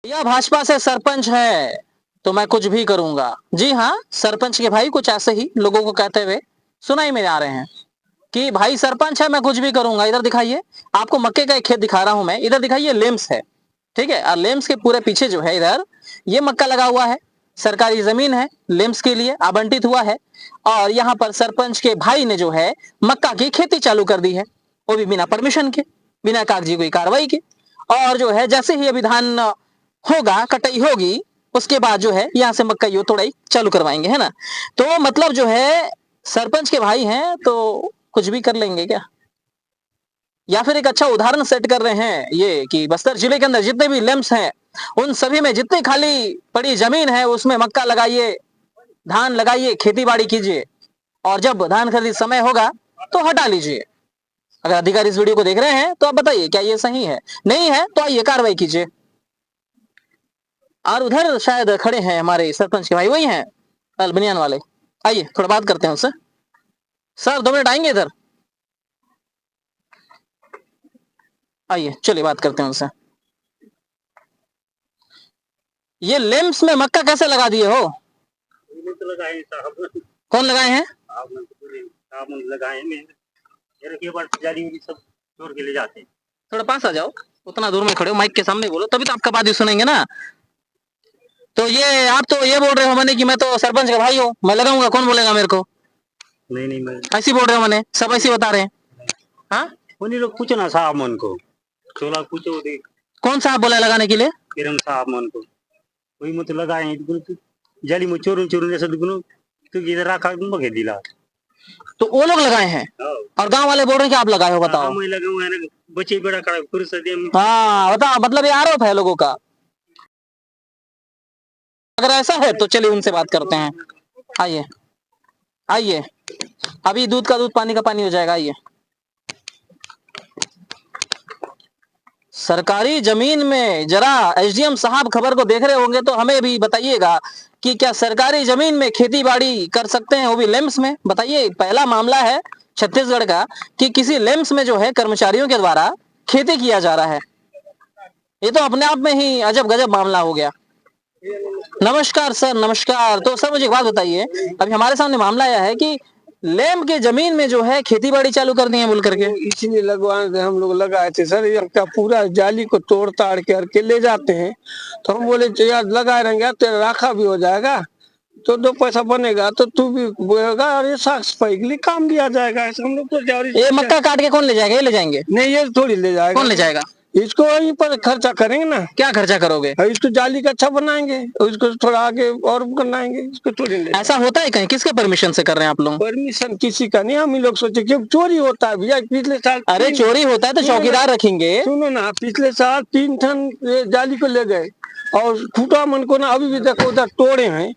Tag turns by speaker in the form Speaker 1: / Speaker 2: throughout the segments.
Speaker 1: या भाजपा से सरपंच है तो मैं कुछ भी करूंगा। जी हाँ, सरपंच के भाई कुछ ऐसे ही लोगों को कहते हुए सुनाई में आ रहे हैं कि भाई सरपंच है, मैं कुछ भी करूंगा। इधर दिखाइए, आपको मक्के का एक खेत दिखा रहा हूं मैं। इधर दिखाइए, लेम्स है, ठीक है। और लेम्स के पूरे पीछे जो है इधर ये मक्का लगा हुआ है, सरकारी जमीन है, लेम्स के लिए आवंटित हुआ है। और यहाँ पर सरपंच के भाई ने जो है मक्का की खेती चालू कर दी है, वो भी बिना परमिशन के, बिना कागजी कोई कार्रवाई के। और जो है जैसे ही अभी धान होगा, कटाई होगी, उसके बाद जो है यहाँ से मक्का यो तोड़ाई चालू करवाएंगे, है ना। तो मतलब जो है सरपंच के भाई हैं तो कुछ भी कर लेंगे क्या? या फिर एक अच्छा उदाहरण सेट कर रहे हैं ये कि बस्तर जिले के अंदर जितने भी लेम्स हैं उन सभी में जितनी खाली पड़ी जमीन है उसमें मक्का लगाइए, धान लगाइए, खेती बाड़ी कीजिए, और जब धान खरीद समय होगा तो हटा लीजिए। अगर अधिकारी इस वीडियो को देख रहे हैं तो आप बताइए क्या ये सही है? नहीं है तो आइए कार्रवाई कीजिए। और उधर शायद खड़े हैं हमारे सरपंच के भाई, वही हैं अलबनियान वाले। आइए थोड़ा बात करते हैं उनसे। सर 2 मिनट आएंगे इधर? आइए चलिए बात करते हैं उनसे। ये लेम्स में मक्का कैसे लगा दिए हो?
Speaker 2: तो लगाए साहब।
Speaker 1: कौन लगाए हैं?
Speaker 2: आप लगाए हैं, जाली सब चोर के ले जाते हैं।
Speaker 1: थोड़ा पास आ जाओ, उतना दूर में खड़े हो, माइक के सामने बोलो तभी तो आपका बात ही सुनेंगे ना। तो ये आप तो ये बोल रहे हो मैंने कि मैं तो सरपंच का भाई हूँ, मैं लगाऊंगा, कौन बोलेगा मेरे को?
Speaker 2: नहीं मैं
Speaker 1: ऐसी बोल रहे हो, मैंने सब ऐसी बता रहे हैं। हाँ,
Speaker 2: उन्हीं लोग पूछो ना साहब मन को, चोला पूछो दे।
Speaker 1: कौन सा आप बोला लगाने के लिए?
Speaker 2: किरण साहब मन को वही मत लगाए हैं जाली में चोरून चोरून जैसे दुगुनो तो इधर रखा बगे दिला।
Speaker 1: तो वो लोग लगाए हैं और गांव वाले बोल रहे हैं कि आप लगाए हो, बताओ।
Speaker 2: मैं लगाऊं है ना, बच्चे बड़ा खड़ा पुरुष
Speaker 1: हाँ बताओ, मतलब ये आरोप है लोगों का। अगर ऐसा है तो चलिए उनसे बात करते हैं। आइए आइए, अभी दूध का दूध पानी का पानी हो जाएगा। आइए, सरकारी जमीन में जरा एसडीएम साहब खबर को देख रहे होंगे तो हमें भी बताइएगा कि क्या सरकारी जमीन में खेती बाड़ी कर सकते हैं, वो भी लेम्स में? बताइए, पहला मामला है छत्तीसगढ़ का कि किसी लेम्स में जो है कर्मचारियों के द्वारा खेती किया जा रहा है। ये तो अपने आप में ही अजब गजब मामला हो गया। नमस्कार सर, नमस्कार। तो सर मुझे एक बात बताइए, अभी हमारे सामने मामला आया है कि लेम के जमीन में जो है खेती बाड़ी चालू कर दी है बोल करके।
Speaker 3: इसलिए लगवाने हम लोग लगाए थे सर, का पूरा जाली को तोड़ ताड़ करके ले जाते हैं। तो हम बोले यार लगाए रहेंगे तेरा राखा भी हो जाएगा तो 2 पैसा बनेगा तो तू भी बोएगा और ये साफ सफाई के लिए काम भी आ जाएगा। ऐसे हम लोग तो
Speaker 1: ये मक्का काट के कौन ले जाएगा? ये ले जाएंगे?
Speaker 3: नहीं, ये थोड़ी ले जाएगा।
Speaker 1: कौन ले जाएगा?
Speaker 3: इसको वहीं पर खर्चा करेंगे ना।
Speaker 1: क्या खर्चा करोगे?
Speaker 3: इसको जाली का अच्छा बनाएंगे और इसको थोड़ा आगे और बनाएंगे। इसको थोड़ी ले
Speaker 1: ऐसा होता है कहीं? किसके परमिशन से कर रहे हैं आप लोग?
Speaker 3: परमिशन किसी का नहीं। हम ही लोग सोचे कि चोरी होता है भैया। पिछले साल
Speaker 1: अरे चोरी होता है तो चौकीदार रखेंगे।
Speaker 3: सुनो ना, पिछले साल 3 टन जाली को ले गए और खूटा मन को ना अभी भी देखो उधर तोड़े हैं,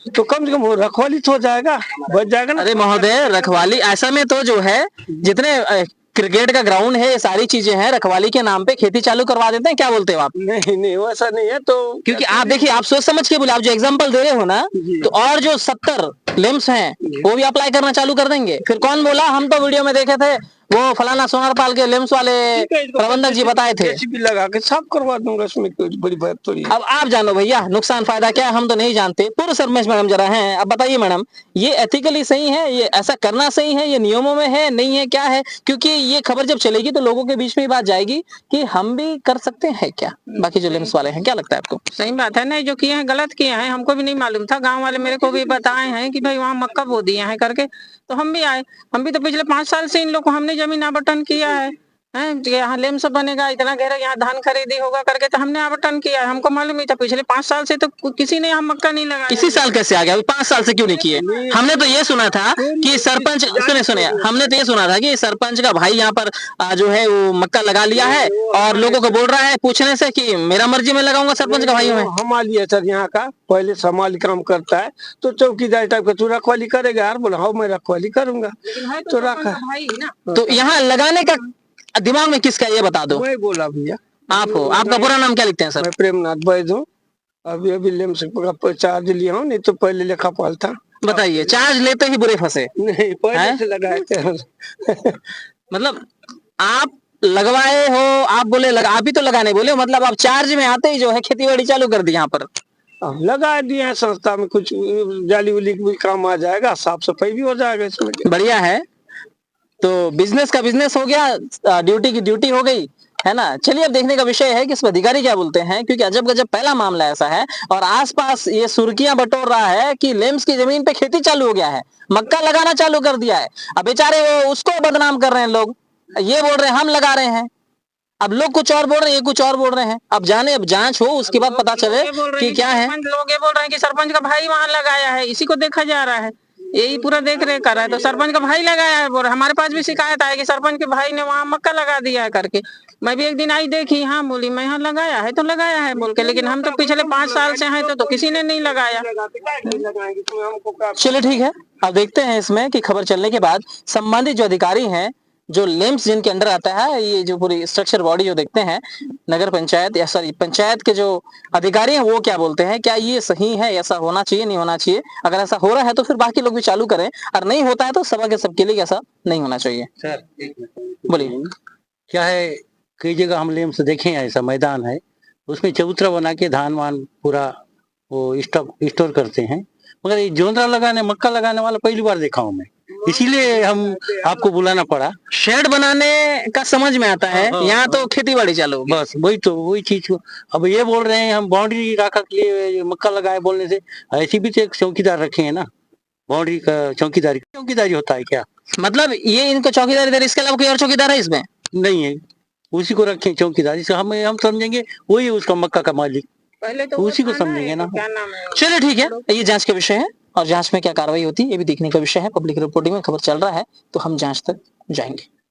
Speaker 3: तो कम से कम वो रखवाली तो हो जाएगा, बच जाएगा ना।
Speaker 1: अरे महोदय, रखवाली ऐसा में तो जो है जितने क्रिकेट का ग्राउंड है, ये सारी चीजें हैं, रखवाली के नाम पे खेती चालू करवा देते हैं। क्या बोलते हो आप?
Speaker 3: नहीं नहीं वैसा नहीं है। तो
Speaker 1: क्योंकि आप देखिए, आप सोच समझ के बोले, आप जो एग्जांपल दे रहे हो ना, तो और जो 70 लिम्स हैं वो भी अप्लाई करना चालू कर देंगे। फिर कौन बोला? हम तो वीडियो में देखे थे, वो फलाना सोनारपाल के लिम्स वाले प्रबंधक जी बताए थे।
Speaker 3: भी लगा के साफ करवा दूंगा, उसमें कोई बड़ी बात थोड़ी।
Speaker 1: अब आप जानो भैया, नुकसान फायदा क्या है हम तो नहीं जानते। पूर्व सरपंच मैडम जरा हैं, अब बताइए मैडम, ये एथिकली सही है? ये ऐसा करना सही है? ये नियमों में है, नहीं है, क्या है? क्योंकि ये खबर जब चलेगी तो लोगों के बीच में बात जाएगी कि हम भी कर सकते हैं क्या, बाकी जो लिम्स वाले हैं। क्या लगता है आपको?
Speaker 4: सही बात है। नहीं, जो किए हैं गलत किए हैं, हमको भी नहीं मालूम था। गांव वाले मेरे को भी बताए हैं कि भाई वहाँ मक्का बो दिए हैं करके, तो हम भी आए। हम भी तो पिछले 5 साल से इन लोग को हमने जमीन आवंटन किया है, यहाँ लेम्स बनेगा, इतना गहरा यहाँ धान खरीदी होगा करके तो हमने आवंटन किया है। हमको मालूम ही था। पिछले 5 साल से तो किसी ने यहाँ मक्का नहीं लगाया।
Speaker 1: इसी साल कैसे आ गया? 5 साल से क्यों नहीं किए? हमने तो ये सुना था कि सरपंच, सुने हमने तो ये सुना था कि सरपंच का भाई यहाँ पर जो है वो मक्का लगा लिया है और लोगों को बोल रहा है पूछने से कि मेरा मर्जी में लगाऊंगा सरपंच का भाई में।
Speaker 3: हमारी है सर यहाँ का, पहले समाली काम करता है तो चौकीदार टाइप का तू रखवाली करेगा यार। बोला हाँ मैं रखवाली करूंगा तो रखा।
Speaker 1: तो यहाँ लगाने का दिमाग में किसका, ये बता दो।
Speaker 3: मैं बोला भैया।
Speaker 1: आप हो? आपका पूरा नाम क्या लिखते हैं सर?
Speaker 3: मैं प्रेमनाथ वैद हूँ। अभी लेम्स का चार्ज लिया हूँ, नहीं तो पहले लेखापाल था।
Speaker 1: बताइए, चार्ज लेते ही बुरे फंसे?
Speaker 3: नहीं, पहले से लगाए थे।
Speaker 1: मतलब आप लगवाए हो आप, बोले आप ही तो लगाने बोले हो, मतलब आप चार्ज में आते ही जो है खेती बाड़ी चालू कर दी यहाँ पर।
Speaker 3: अब लगा दिए हैं संस्था में, कुछ जाली उली भी काम आ जाएगा, साफ सफाई भी हो जाएगा इसमें।
Speaker 1: बढ़िया है, तो बिजनेस का बिजनेस हो गया, ड्यूटी की ड्यूटी हो गई, है ना। चलिए अब देखने का विषय है कि इस अधिकारी क्या बोलते हैं, क्योंकि अजब गजब पहला मामला ऐसा है और आसपास ये सुर्खियां बटोर रहा है कि लेम्स की जमीन पे खेती चालू हो गया है, मक्का लगाना चालू कर दिया है। अब बेचारे वो उसको बदनाम कर रहे हैं लोग, ये बोल रहे हैं हम लगा रहे हैं, अब लोग कुछ और बोल रहे हैं, ये कुछ और बोल रहे हैं। अब जाने, अब जांच हो उसके बाद पता चले कि क्या है।
Speaker 4: लोग ये बोल रहे हैं कि सरपंच का भाई वहाँ लगाया है, इसी को देखा जा रहा है, यही पूरा देख रेख कर रहा है, तो सरपंच का भाई लगाया है। बोल हमारे पास भी शिकायत आई कि सरपंच के भाई ने वहाँ मक्का लगा दिया है करके। मैं भी एक दिन आई देखी, हाँ बोली मैं यहाँ लगाया है तो लगाया है बोल के, लेकिन हम तो पिछले 5 साल से हैं तो किसी ने नहीं लगाया।
Speaker 1: चलिए ठीक है, अब देखते हैं इसमें कि खबर चलने के बाद संबंधित जो अधिकारी हैं, जो लेम्स जिनके अंडर आता है, ये जो पूरी स्ट्रक्चर बॉडी जो देखते हैं, नगर पंचायत या सॉरी पंचायत के जो अधिकारी हैं वो क्या बोलते हैं, क्या ये सही है, ऐसा होना चाहिए नहीं होना चाहिए। अगर ऐसा हो रहा है तो फिर बाकी लोग भी चालू करें, और नहीं होता है तो सभा के सबके लिए ऐसा नहीं होना चाहिए।
Speaker 2: सर एक मिनट
Speaker 1: बोलिए।
Speaker 2: क्या है, कई जगह हम लेम्स देखे हैं, ऐसा मैदान है उसमें चबूतरा बना के धान वान पूरा वो स्टोर करते हैं, मगर ये जोंदरा लगाने मक्का लगाने वाला पहली बार देखा हूँ मैं, इसीलिए हम आपको बुलाना पड़ा।
Speaker 1: शेड बनाने का समझ में आता है, यहाँ तो खेती बाड़ी चालू होगी।
Speaker 2: बस वही चीज को अब ये बोल रहे हैं हम बाउंड्री रखा के लिए मक्का लगाए बोलने से, ऐसी भी तो एक चौकीदार रखे हैं ना, बाउंड्री का चौकीदारी होता है क्या?
Speaker 1: मतलब ये इनको चौकीदारी दे रहे, इसके अलावा कोई और चौकीदार है इसमें?
Speaker 2: नहीं है, उसी को रखे चौकीदारी से, हम समझेंगे वही उसका मक्का का मालिक,
Speaker 4: पहले तो
Speaker 2: उसी को समझेंगे ना।
Speaker 4: क्या नाम है,
Speaker 1: चलिए ठीक है, ये जांच का विषय है और जांच में क्या कार्रवाई होती है ये भी देखने का विषय है। पब्लिक रिपोर्टिंग में खबर चल रहा है तो हम जांच तक जाएंगे।